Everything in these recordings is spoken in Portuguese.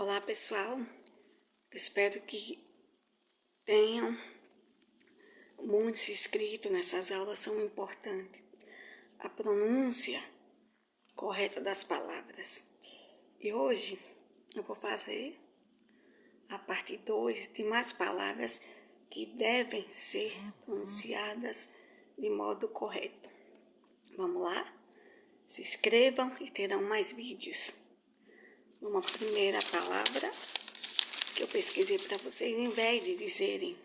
Olá, pessoal. Espero que tenham muitos inscritos nessas aulas, são importantes. A pronúncia correta das palavras. E hoje eu vou fazer a parte 2 de mais palavras que devem ser pronunciadas de modo correto. Vamos lá? Se inscrevam e terão mais vídeos. Uma primeira palavra que eu pesquisei para vocês, em vez de dizerem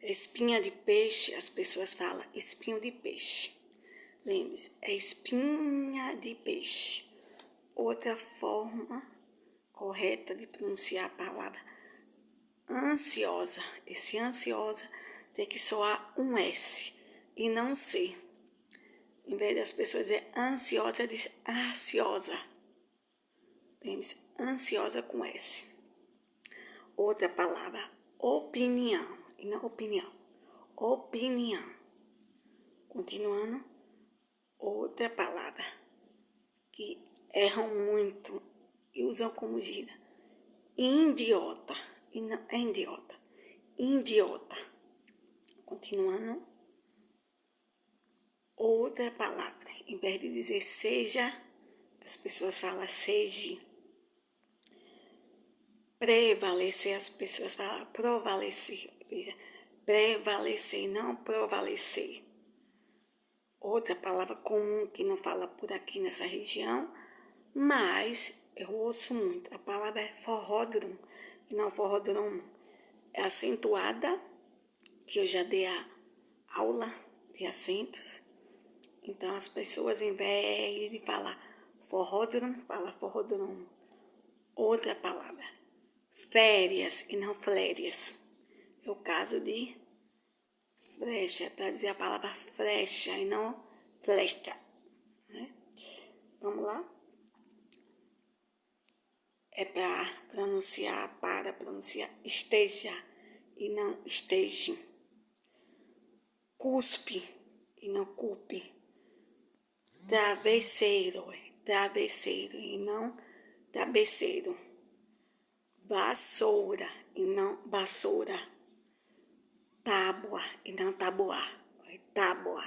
espinha de peixe, as pessoas falam espinho de peixe. Lembre-se, é espinha de peixe. Outra forma correta de pronunciar a palavra ansiosa. Esse ansiosa tem que soar um S e não C. Em vez das pessoas dizer ansiosa, diz ansiosa. Lembre-se, ansiosa com S. Outra palavra, opinião, e não opinião, opinião. Continuando, outra palavra que erram muito e usam como gíria, idiota, e não é idiota, idiota. Continuando, outra palavra, em vez de dizer seja, as pessoas falam seja. Prevalecer, as pessoas falam provalecer. Veja, prevalecer, não provalecer. Outra palavra comum que não fala por aqui nessa região, mas eu ouço muito. A palavra é forródromo, e não forródromo. É acentuada, que eu já dei a aula de acentos. Então as pessoas, em vez de falar forródromo, fala forródromo. Outra palavra, férias e não flérias. É o caso de flecha, para dizer a palavra flecha e não flecha. Né? Vamos lá? É para pronunciar esteja e não esteja. Cuspe e não culpe. Travesseiro e não travesseiro. Vassoura e não vassoura. Tábua e não tabuá. Tábua.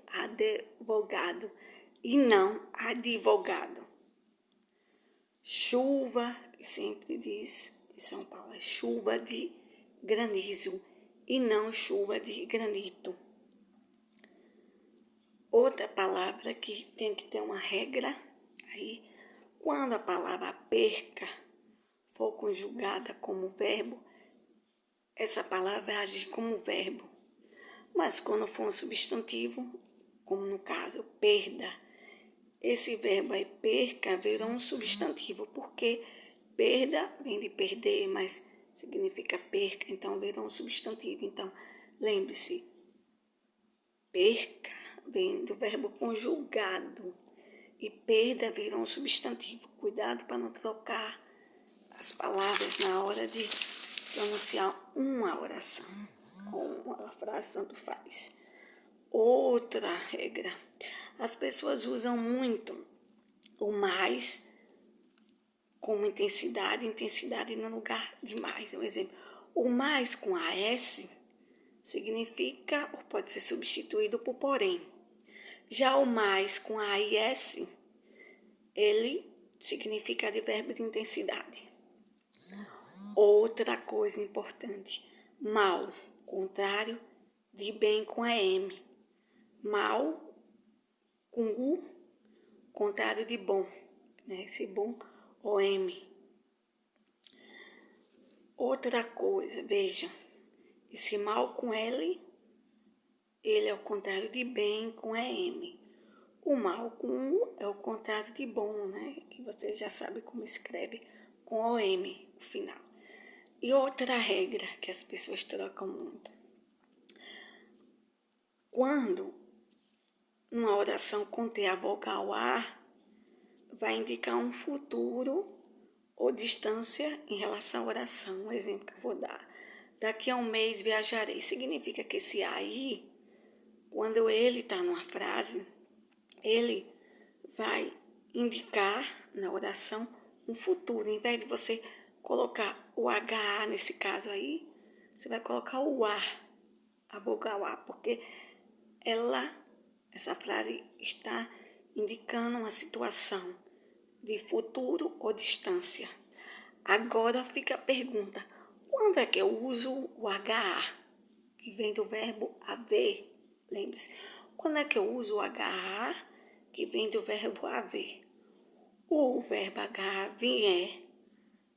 Advogado e não advogado. Chuva, que sempre diz em São Paulo, é chuva de granizo e não chuva de granito. Outra palavra que tem que ter uma regra aí, quando a palavra perca for conjugada como verbo, essa palavra vai agir como verbo. Mas quando for um substantivo, como no caso perda, esse verbo aí perca virou um substantivo, porque perda vem de perder, mas significa perca, então virou um substantivo. Então, lembre-se, perca vem do verbo conjugado e perda virou um substantivo. Cuidado para não trocar as palavras na hora de pronunciar uma oração ou uma frase, tanto faz. Outra regra, as pessoas usam muito o mais como intensidade no lugar de mais. Um exemplo, o mais com AS significa, ou pode ser substituído por porém. Já o mais com AIS, ele significa advérbio de intensidade. Outra coisa importante, mal, contrário de bem com EM. Mal com U, contrário de bom, né? Esse bom, OM. Outra coisa, veja, esse mal com L, ele é o contrário de bem com EM. O mal com U é o contrário de bom, né? Que você já sabe como escreve com OM no final. E outra regra que as pessoas trocam muito. Quando uma oração conter a vogal A, vai indicar um futuro ou distância em relação à oração. Um exemplo que eu vou dar. Daqui a um mês viajarei. Significa que esse aí, quando ele está numa frase, ele vai indicar na oração um futuro. Em vez de você colocar o HA nesse caso aí, você vai colocar o A, a vogal A, porque essa frase está indicando uma situação de futuro ou distância. Agora fica a pergunta, quando é que eu uso o HA, que vem do verbo haver? Lembre-se, quando é que eu uso o HA, que vem do verbo haver? O verbo HA vier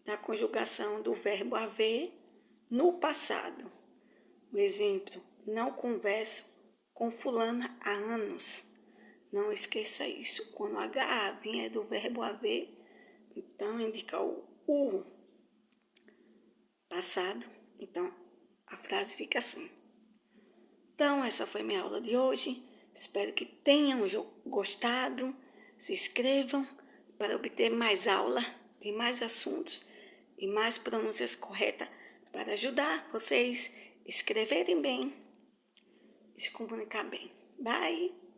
da conjugação do verbo haver no passado. O exemplo, não converso com fulana há anos. Não esqueça isso. Quando o HA vier do verbo haver, então indica o passado. Então, a frase fica assim. Então, essa foi minha aula de hoje. Espero que tenham gostado. Se inscrevam para obter mais aula de mais assuntos e mais pronúncias corretas para ajudar vocês a escreverem bem e se comunicar bem. Bye!